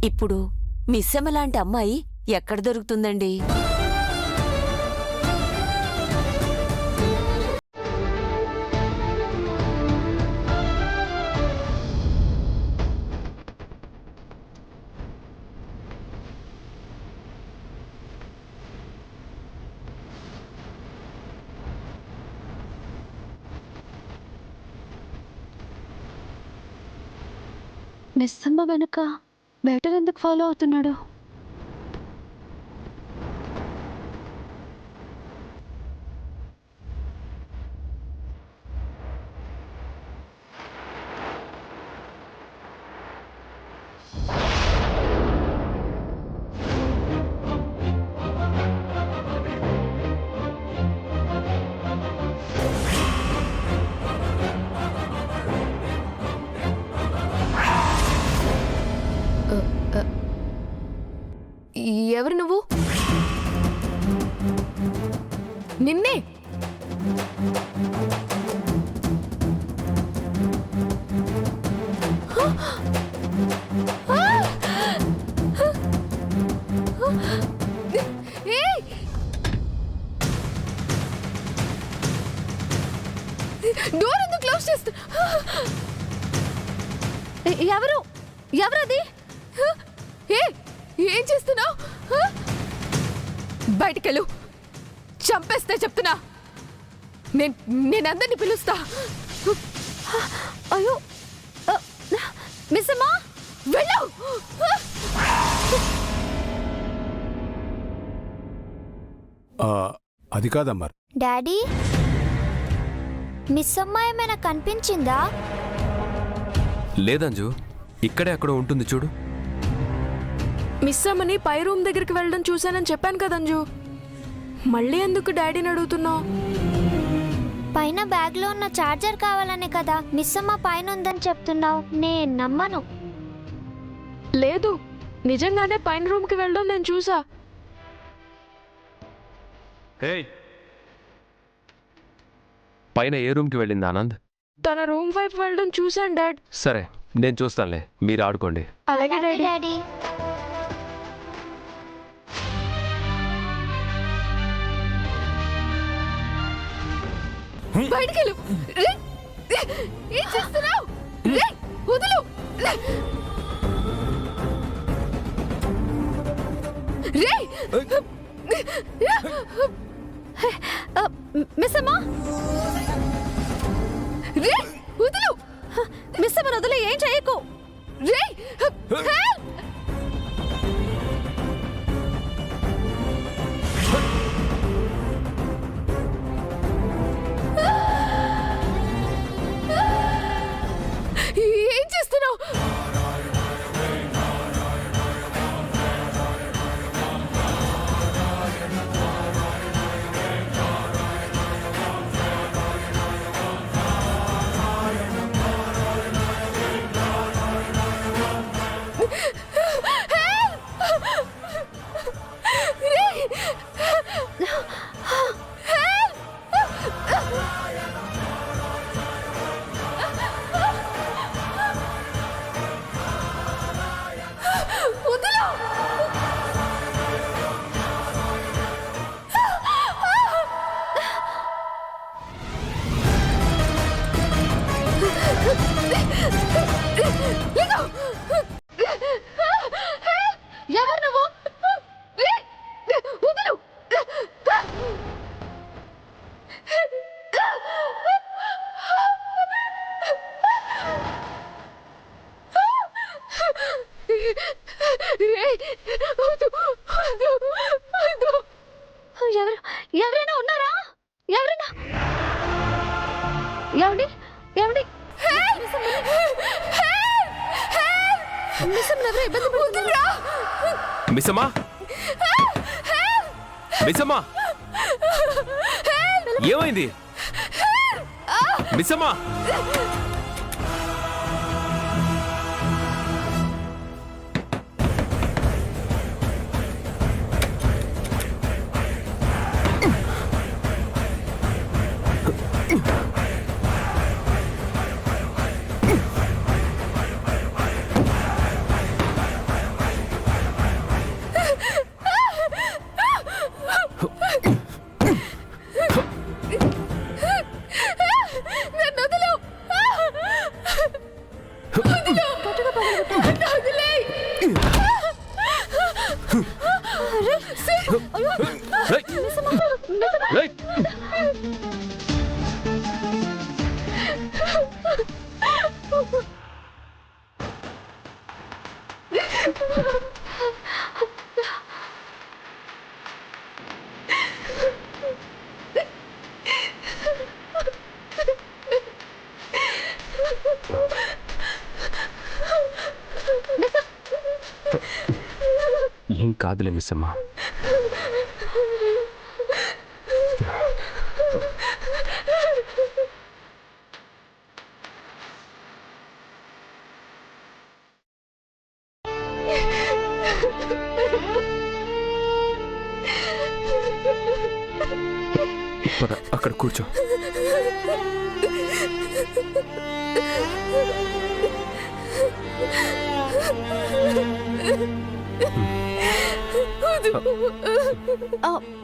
ఇప్పుడు మిస్సమ్మ లాంటి అమ్మాయి ఎక్కడ దొరుకుతుందండి? మిస్సమ్మ వెనుక వేటర్ ఎందుకు ఫాలో అవుతున్నాడు? ఎవరు నువ్వు? నిన్నే. డోర్ ఎందుకు క్లోజ్ చేస్తా? ఎవరు ఎవరది? ఏం చేస్తున్నావు? బయటికెళ్ళు, చంపేస్తే చెప్తున్నా. నేనందరినీ పిలుస్తా. అయ్యో మిస్సమ్మా, వెళ్ళు. అది కాదమ్మా. డాడీ, మిస్సమ్మ ఏమైనా కనిపించిందా? లేదంజు, ఇక్కడే అక్కడ ఉంటుంది చూడు. మిస్ అమ్మని పై రూమ్ దగ్గరికి వెళ్ళడం చూశానని చెప్పాను కదంజు. మళ్ళీ ఎందుకు డాడీని అడుగుతున్నావు? పైన బ్యాగ్లో ఉన్న ఛార్జర్ కావాలనే కదా మిస్సమ్మ పైన ఉందని చెప్తున్నావు. నేను నమ్మను. లేదు, నిజంగానే పైన రూమ్కి వెళ్ళడం నేను చూసా. పైన ఏ రూమ్కి వెళ్ళింది ఆనంద్? తన రూమ్ వైపు వెళ్ళడం చూశాను డాడ్. సరే, నేను చూస్తానులే, మీరు ఆడుకోండి. అలాగే డాడీ. డాడీ, బయటికెళ్ళు. ఏం చేస్తున్నావు? వదులు. మిస్సమ్మా, వదులు. మిస్సమ్మని వదిలే, ఏం చేయకు. ఏం చేస్తున్నావు? ఎవరు నువ్వు? వదులు. ఎవరైనా ఉన్నారా? ఎవరైనా? ఏమండి? ఏమండి? మిస్సమ్మా, మిస్సమ్మా, ఏమైంది? మిస్సమ్మా, ఏం కాదులే మిస్ అమ్మ. అక్కడ కూర్చో.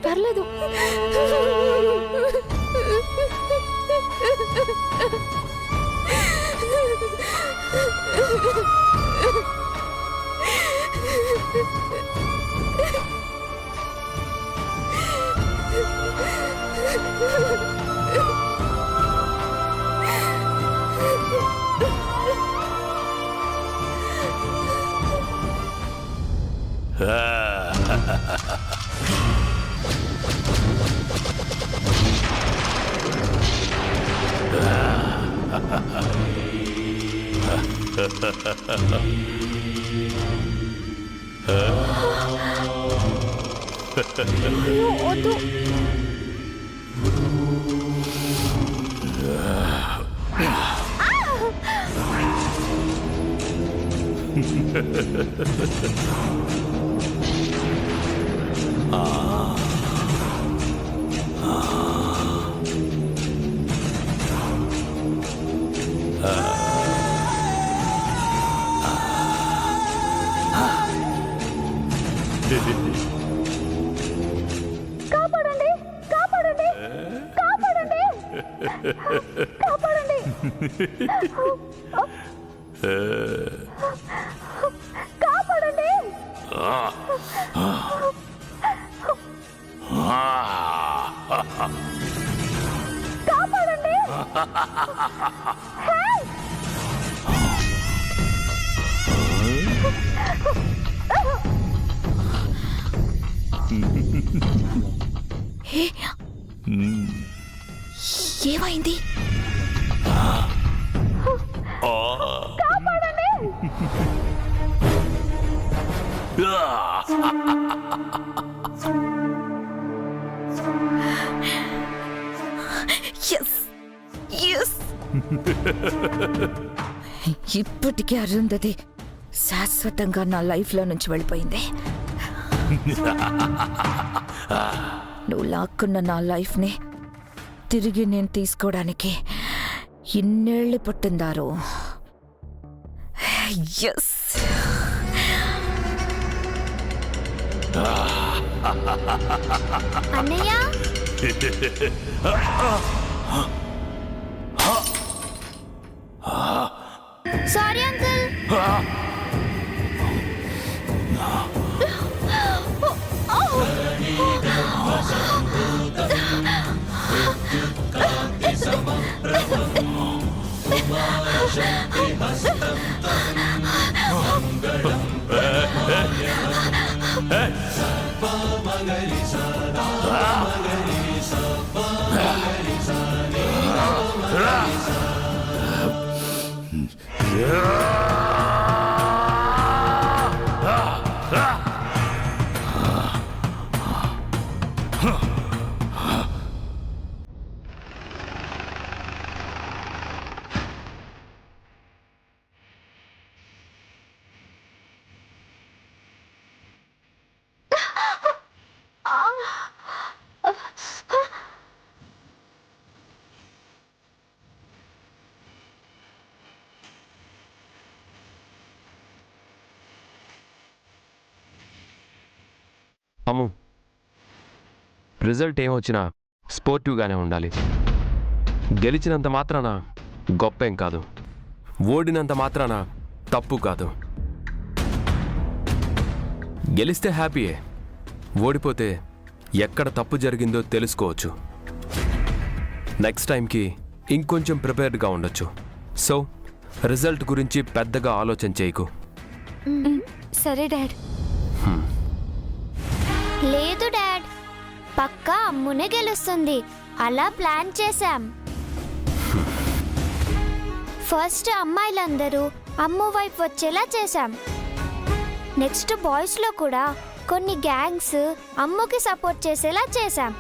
పర్లేదు. వద్దు. కాపాడండి, కాపాడండి, కాపాడండి, కాపాడండి, కాపాడండి. కాపాడండి. ఏమైంది? కాపాడండి. ఇప్పటికే అరుంధతి శాశ్వతంగా నా లైఫ్లో నుంచి వెళ్ళిపోయింది. నువ్వు లాక్కున్న నా లైఫ్ని తిరిగి నేను తీసుకోవడానికి ఇన్నేళ్ళు పట్టిందారు. ఎస్, అన్నయ్య, సారీ అంకుల్. అమ్ము, రిజల్ట్ ఏమొచ్చినా స్పోర్టివ్గానే ఉండాలి. గెలిచినంత మాత్రాన గొప్పేం కాదు, ఓడినంత మాత్రాన తప్పు కాదు. గెలిస్తే హ్యాపీయే, ఓడిపోతే ఎక్కడ తప్పు జరిగిందో తెలుసుకోవచ్చు. నెక్స్ట్ టైంకి ఇంకొంచెం ప్రిపేర్డ్గా ఉండొచ్చు. సో రిజల్ట్ గురించి పెద్దగా ఆలోచన చేయకు. సరే డాడ్. లేదు డాడ్, పక్కా అమ్మునే గెలుస్తుంది. అలా ప్లాన్ చేశాం. ఫస్ట్ అమ్మాయిలందరూ అమ్ము వైపు వచ్చేలా చేశాం. నెక్స్ట్ బాయ్స్లో కూడా కొన్ని గ్యాంగ్స్ అమ్ముకి సపోర్ట్ చేసేలా చేశాం.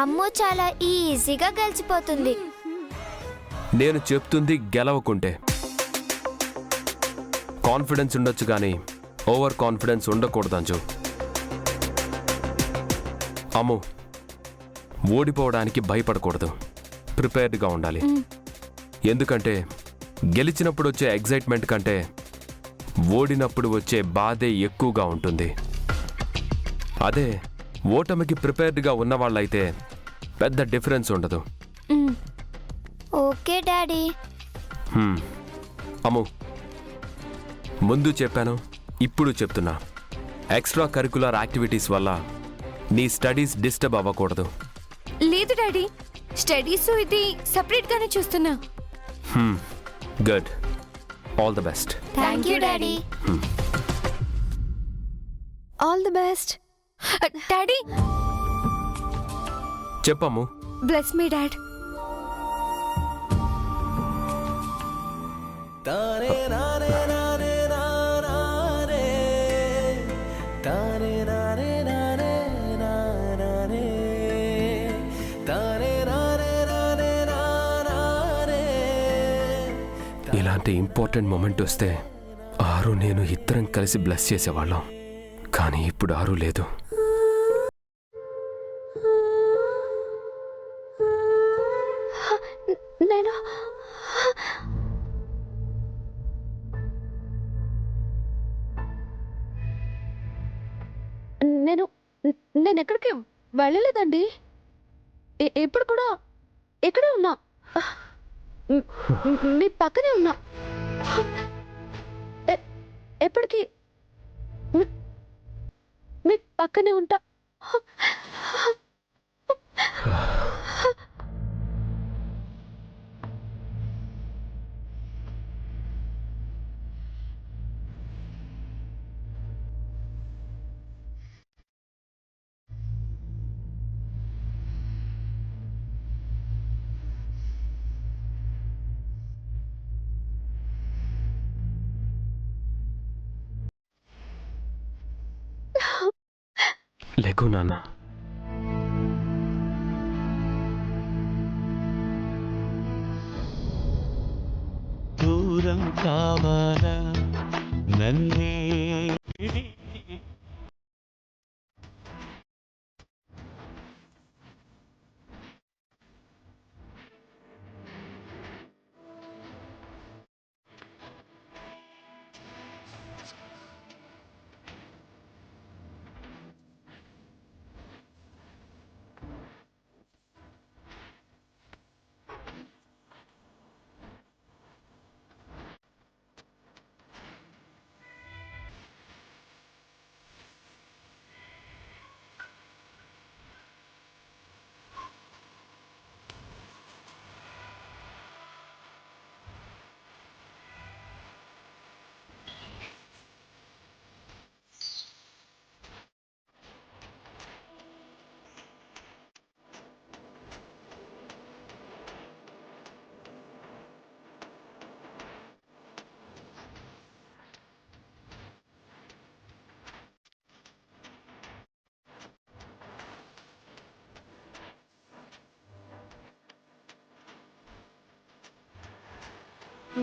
అమ్ము చాలా ఈజీగా గెలిచిపోతుంది. నేను చెప్తుంది గెలవకుంటే. కాన్ఫిడెన్స్ ఉండొచ్చు కానీ ఓవర్ కాన్ఫిడెన్స్ ఉండకూడదు అంజు. అమ్ము, ఓడిపోవడానికి భయపడకూడదు, ప్రిపేర్డ్గా ఉండాలి. ఎందుకంటే గెలిచినప్పుడు వచ్చే ఎగ్జైట్మెంట్ కంటే ఓడినప్పుడు వచ్చే బాధే ఎక్కువగా ఉంటుంది. అదే ఓటమికి ప్రిపేర్డ్గా ఉన్నవాళ్ళైతే పెద్ద డిఫరెన్స్ ఉండదు. Okay daddy. అమ్ము, ముందు చెప్పాను, ఇప్పుడు చెప్తున్నా, ఎక్స్ట్రా కరికులర్ యాక్టివిటీస్ వల్ల నీ స్టడీస్ డిస్టర్బ్ అవ్వకూడదు. లేదు డాడీ, స్టడీస్ ఇది సెపరేట్ గానే చూస్తున్నా. Good, all the best. Thank you daddy. All the best. Daddy, చెప్పమ్ము. Bless me dad. ఇలాంటి ఇంపార్టెంట్ మూమెంట్ వస్తే ఆరు నేను ఇద్దరం కలిసి బ్లెస్ చేసేవాళ్ళం. కానీ ఇప్పుడు ఆరు లేదు. నేను నేను నేను ఎక్కడికి వెళ్ళలేదండి. ఎప్పుడు కూడా ఎక్కడే ఉన్నా, మీ పక్కనే ఉన్నా. ఎప్పటికీ మీ పక్కనే ఉంటా. లేకు నాన్న. దూరం కావాలా నన్నే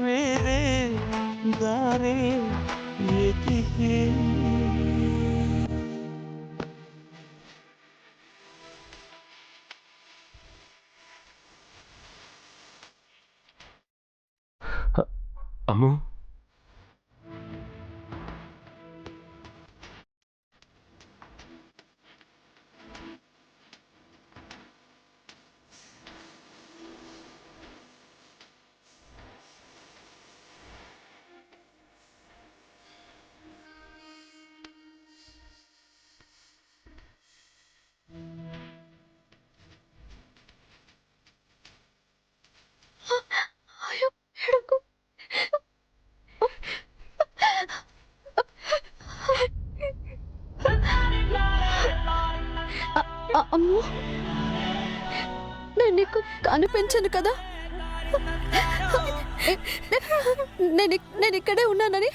వేరే దారే వెతికే అమ్ము, అమ్మో, నేను నీకు కనిపించను కదా. నేను ఇక్కడే ఉన్నానని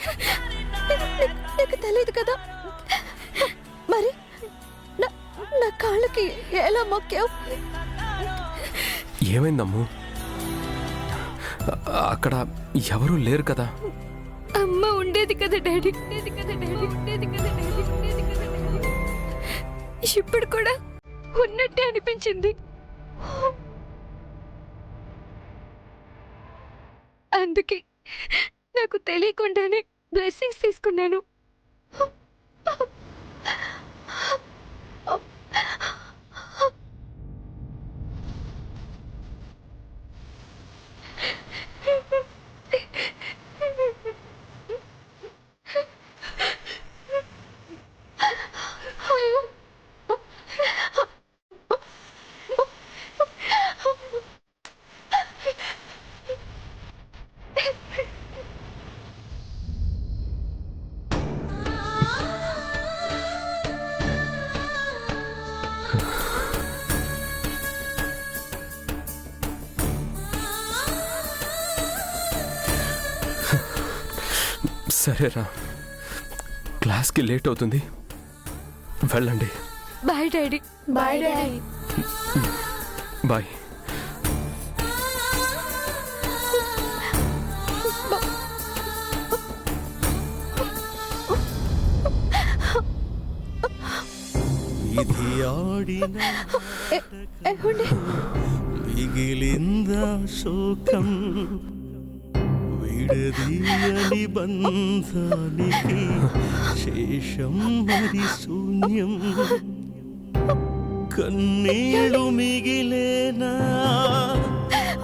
నీకు తెలియదు కదా. మరి నా కాళ్ళకి ఎలా మొక్కావు? ఏమైందమ్ము? అక్కడ ఎవరూ లేరు కదా. అమ్మ ఉండేది కదా డాడీ, ఉండేది కదా డాడీ, ఉండేది కదా డాడీ, ఉండేది కదా డాడీ. ఇప్పుడు కూడా ఉన్నట్టే అనిపించింది. అందుకే నాకు తెలియకుండానే బ్లెస్సింగ్స్ తీసుకున్నాను. సరేరా, క్లాస్కి లేట్ అవుతుంది, వెళ్ళండి. Bye daddy. Bye daddy. Bye. ఇది ఆడిన ఏమండి? మిగిలిందా శోకం, విడదీయని బంధానికి శేషం మరి శూన్యం. కన్నీళ్ళు మిగిలేనా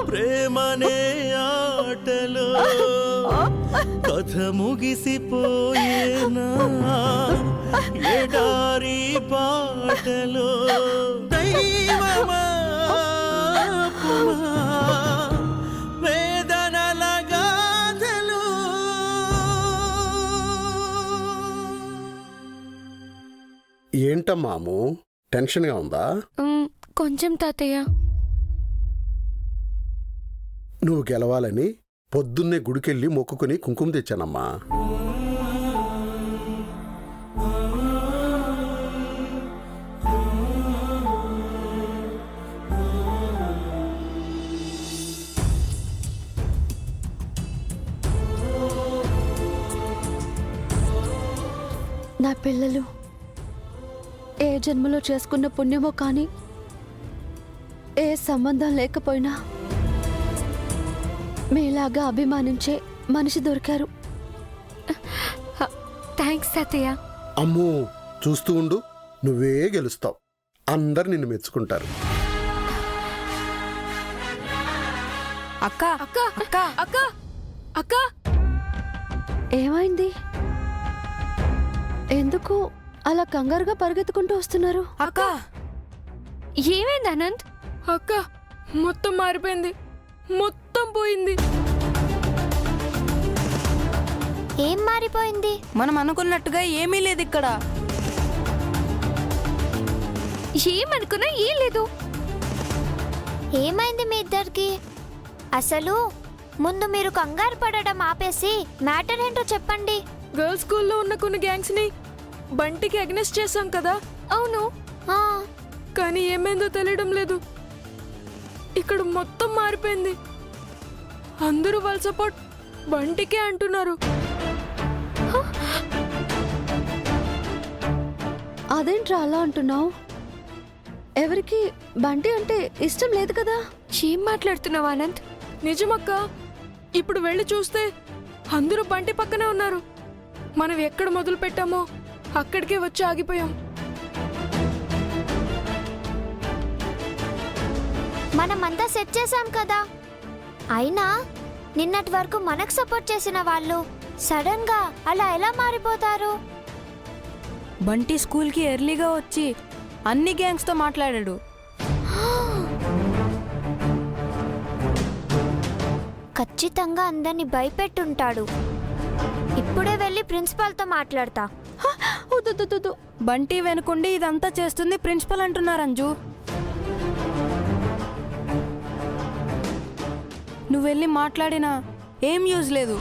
ప్రేమనే ఆటలో, కథ ముగిసిపోయేనా ఎడారి పాటలో. దైవమా వేదనల గాథలు. ఏంటమ్మాము, టెన్షన్గా ఉందా? కొంచెం తాతయ్య. నువ్వు గెలవాలని పొద్దున్నే గుడికెళ్ళి మొక్కుకుని కుంకుమ తెచ్చానమ్మా. నా పిల్లలు ఏ జన్మలో చేసుకున్న పుణ్యమో కానీ ఏ సంబంధం లేకపోయినా మీలాగా అభిమానించే మనిషి దొరికారు. థ్యాంక్స్ తాతయ్య. అమ్మో, చూస్తూ ఉండు, నువ్వే గెలుస్తావు. అందరు నిన్ను మెచ్చుకుంటారు. అక్క అక్క అక్క అక్క అక్క, ఏమైంది? ఎందుకు అలా కంగారుగా పరిగెత్తుకుంటూ వస్తున్నారు? అక్క ఏమైంది అనంత్? అక్క, మొత్తం మారిపోయింది, మొత్తం పోయింది. ఏం మారిపోయింది? మనం అనుకున్నట్టుగా ఏమీ లేదు ఇక్కడ. ఏమనుకున్నా ఏం లేదు. ఏమైంది మీ ఇద్దరికి? అసలు ముందు మీరు కంగారు పడడం ఆపేసి మ్యాటర్ ఏంటో చెప్పండి. గర్ల్స్ స్కూల్లో ఉన్న కొన్ని గ్యాంగ్స్ ని బంటికి అగ్నెస్ట్ చేశాం కదా. అవును. ఆ, కానీ ఏమైందో తెలియడం లేదు. ఇక్కడ మొత్తం మారిపోయింది. అందరూ వాళ్ళ సపోర్ట్ బంటికే అంటున్నారు. అదేంట్రా అలా అంటున్నావు? ఎవరికి బంటి అంటే ఇష్టం లేదు కదా. ఏం మాట్లాడుతున్నావు అనంత్? నిజమక్క, ఇప్పుడు వెళ్ళి చూస్తే అందరూ బంటి పక్కనే ఉన్నారు. మనం ఎక్కడ మొదలు పెట్టామో అక్కడికే వచ్చి ఆగిపోయాం. మనమంతా సెట్ చేశాం కదా. అయినా నిన్నటి వరకు మనకు సపోర్ట్ చేసిన వాళ్ళు సడన్ గా అలా ఎలా మారిపోతారు? బంటి స్కూల్కి ఎర్లీగా వచ్చి అన్ని గ్యాంగ్స్తో మాట్లాడాడు. ఖచ్చితంగా అందరినీ భయపెట్టుంటాడు. ఇప్పుడే వెళ్ళి ప్రిన్సిపాల్తో మాట్లాడతా. వద్దు దు. బంటి వెనుకుండి ఇదంతా చేస్తుంది ప్రిన్సిపల్ అంటున్నారు అంజు. నువ్వు వెళ్ళి మాట్లాడినా ఏం యూజ్ లేదు.